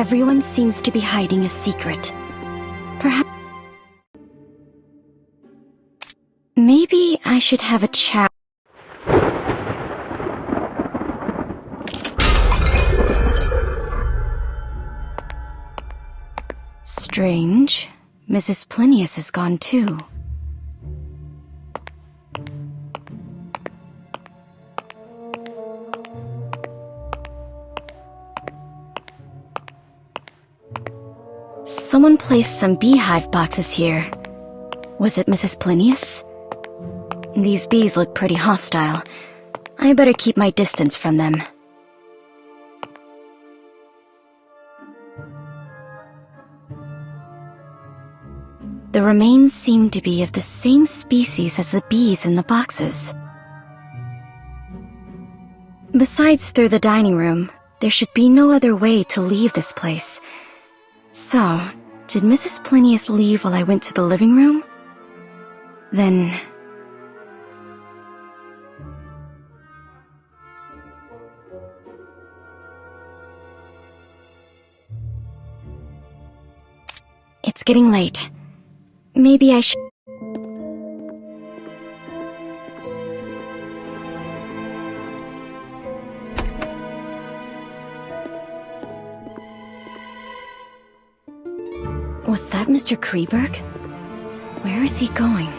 Everyone seems to be hiding a secret. Perhaps... Maybe I should have a chat. Strange. Mrs. Plinius is gone too. Someone placed some beehive boxes here. Was it Mrs. Plinius? These bees look pretty hostile. I better keep my distance from them. The remains seem to be of the same species as the bees in the boxes. Besides through the dining room, there should be no other way to leave this place. So, did Mrs. Plinius leave while I went to the living room? Then... It's getting late. Maybe I should... Was that Mr. Kreberg? Where is he going?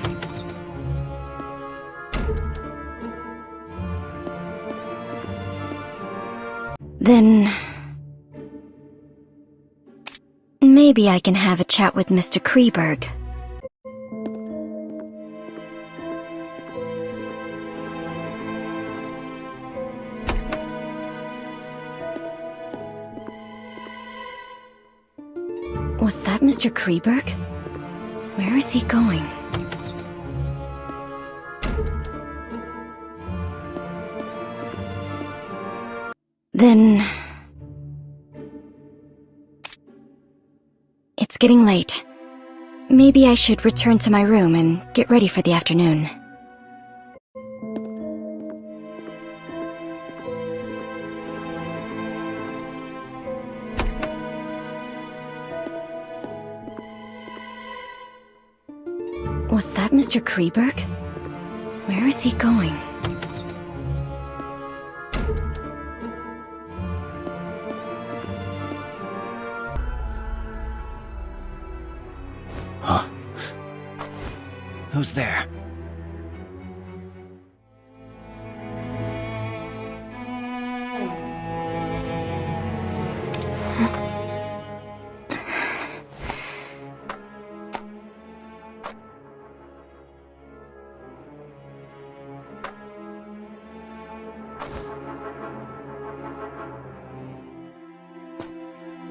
Then... maybe I can have a chat with Mr. Kreberg. Was that Mr. Kreberg? Where is he going? Then... It's getting late. Maybe I should return to my room and get ready for the afternoon. Was that Mr. Kreberg? Where is he going? Huh? Who's there?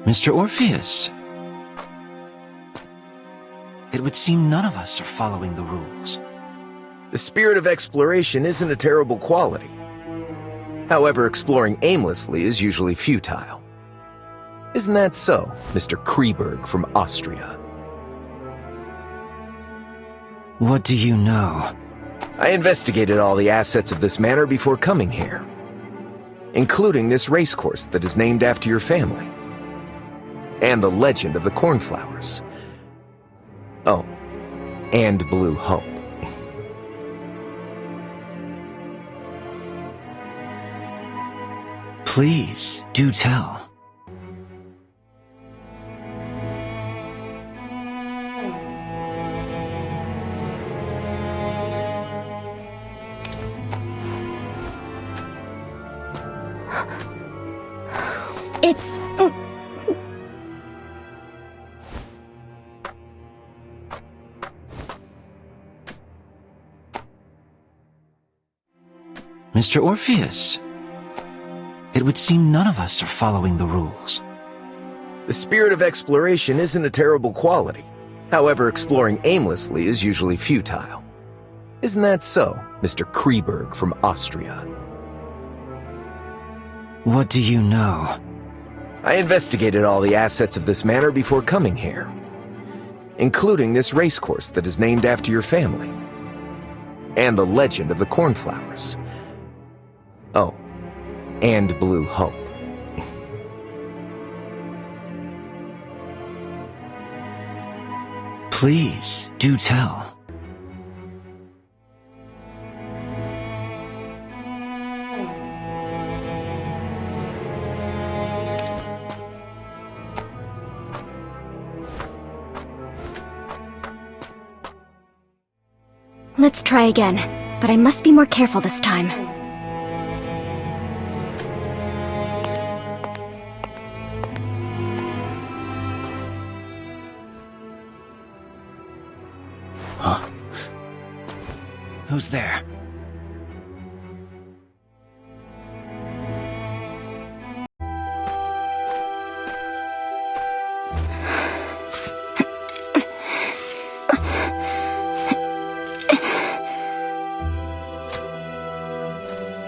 Mr. Orpheus. It would seem none of us are following the rules. The spirit of exploration isn't a terrible quality. However, exploring aimlessly is usually futile. Isn't that so, Mr. Kreberg from Austria? What do you know? I investigated all the assets of this manor before coming here, including this racecourse that is named after your family, and the legend of the cornflowers. Oh, and Blue Hope. Please, do tell. It's... Mr. Orpheus. It would seem none of us are following the rules. The spirit of exploration isn't a terrible quality. However, exploring aimlessly is usually futile. Isn't that so, Mr. Kreberg from Austria? What do you know? I investigated all the assets of this manor before coming here, including this racecourse that is named after your family, and the legend of the cornflowers. Oh, and Blue Hope. Please, do tell. Let's try again, but I must be more careful this time. Huh? Who's there?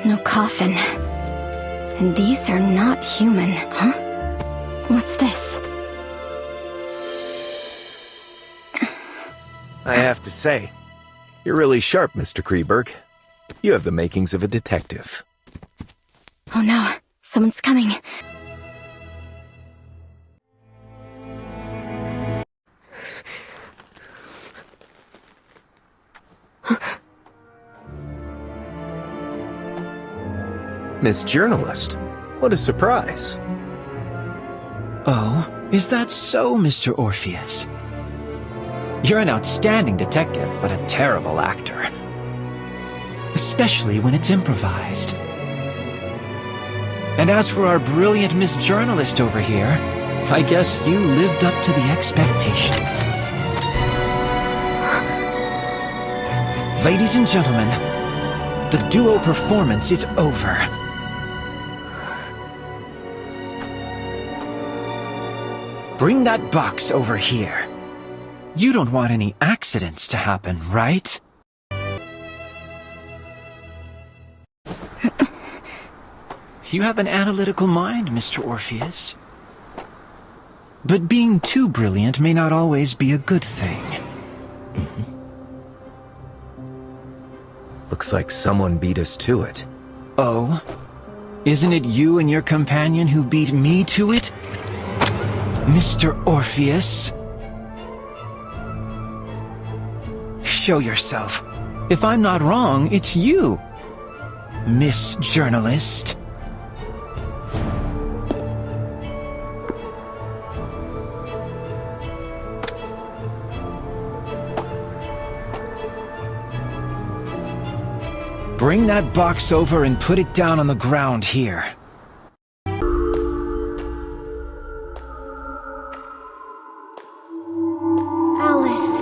No coffin. And these are not human, huh? What's this? I have to say, you're really sharp, Mr. Kreberg. You have the makings of a detective. Oh no, someone's coming. Miss Journalist, what a surprise. Oh, is that so, Mr. Orpheus? You're an outstanding detective, but a terrible actor. Especially when it's improvised. And as for our brilliant Miss Journalist over here, I guess you lived up to the expectations. Ladies and gentlemen, the duo performance is over. Bring that box over here. You don't want any accidents to happen, right? You have an analytical mind, Mr. Orpheus. But being too brilliant may not always be a good thing. Looks like someone beat us to it. Oh? Isn't it you and your companion who beat me to it? Mr. Orpheus? Show yourself. If I'm not wrong, it's you, Miss Journalist. Bring that box over and put it down on the ground here. Alice.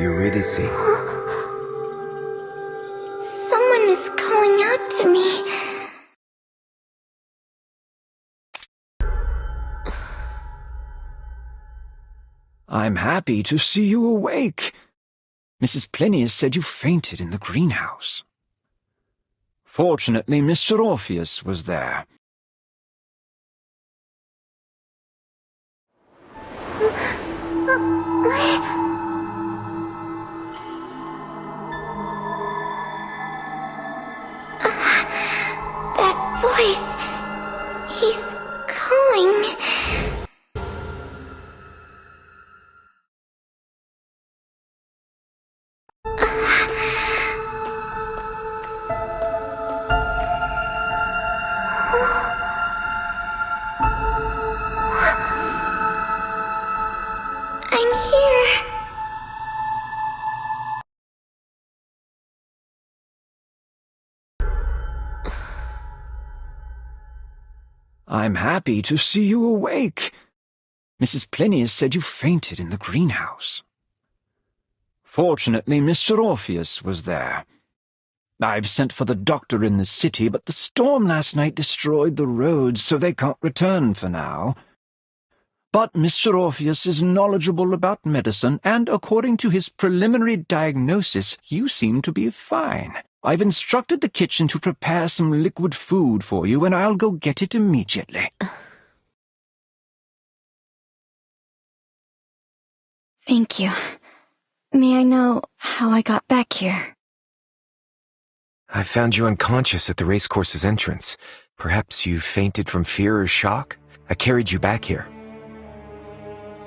Eurydice. Someone is calling out to me. I'm happy to see you awake. Mrs. Plinius said you fainted in the greenhouse. Fortunately, Mr. Orpheus was there. That voice. He's calling. I'm here. I'm happy to see you awake. Mrs. Plinius said you fainted in the greenhouse. Fortunately, Mr. Orpheus was there. I've sent for the doctor in the city, but the storm last night destroyed the roads, so they can't return for now. But Mr. Orpheus is knowledgeable about medicine, and according to his preliminary diagnosis, you seem to be fine. I've instructed the kitchen to prepare some liquid food for you, and I'll go get it immediately. Thank you. May I know how I got back here? I found you unconscious at the racecourse's entrance. Perhaps you fainted from fear or shock? I carried you back here.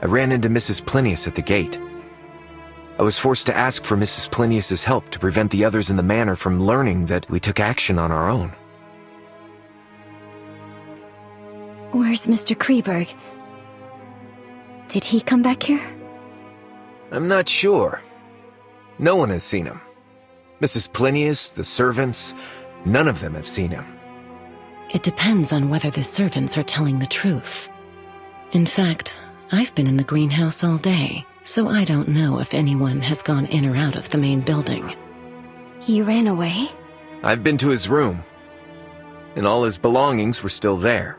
I ran into Mrs. Plinius at the gate. I was forced to ask for Mrs. Plinius's help to prevent the others in the manor from learning that we took action on our own. Where's Mr. Kreberg? Did he come back here? I'm not sure. No one has seen him. Mrs. Plinius, the servants, none of them have seen him. It depends on whether the servants are telling the truth. In fact, I've been in the greenhouse all day, so I don't know if anyone has gone in or out of the main building. He ran away? I've been to his room, and all his belongings were still there.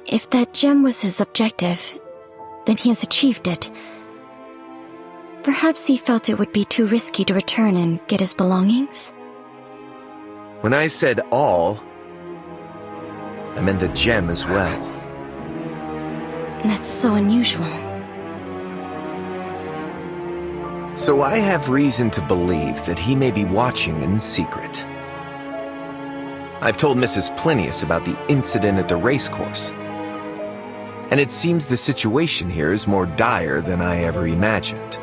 If that gem was his objective, then he has achieved it. Perhaps he felt it would be too risky to return and get his belongings? When I said all, I meant the gem as well. That's so unusual. So I have reason to believe that he may be watching in secret. I've told Mrs. Plinius about the incident at the racecourse, and it seems the situation here is more dire than I ever imagined.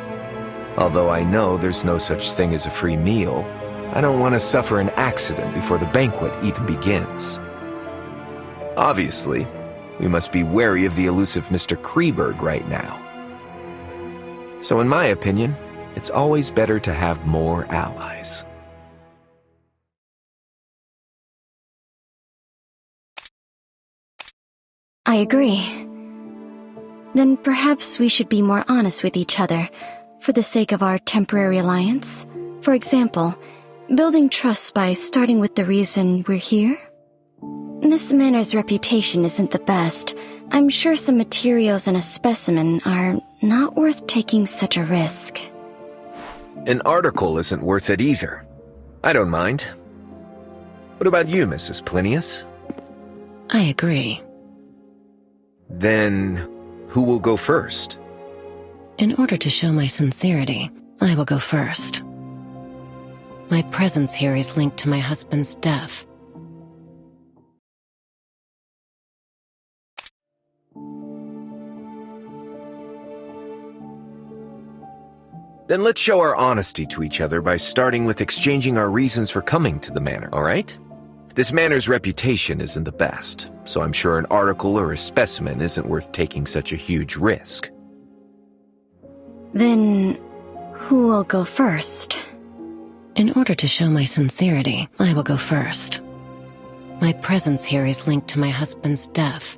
Although I know there's no such thing as a free meal, I don't want to suffer an accident before the banquet even begins. Obviously, we must be wary of the elusive Mr. Kreberg right now. So in my opinion, it's always better to have more allies. I agree. Then perhaps we should be more honest with each other, for the sake of our temporary alliance. For example, building trust by starting with the reason we're here. This manor's reputation isn't the best. I'm sure some materials and a specimen are not worth taking such a risk. An article isn't worth it either. I don't mind. What about you, Mrs. Plinius? I agree. Then, who will go first? In order to show my sincerity, I will go first. My presence here is linked to my husband's death. Then let's show our honesty to each other by starting with exchanging our reasons for coming to the manor, all right? This manor's reputation isn't the best, so I'm sure an article or a specimen isn't worth taking such a huge risk. Then, who will go first? In order to show my sincerity, I will go first. My presence here is linked to my husband's death.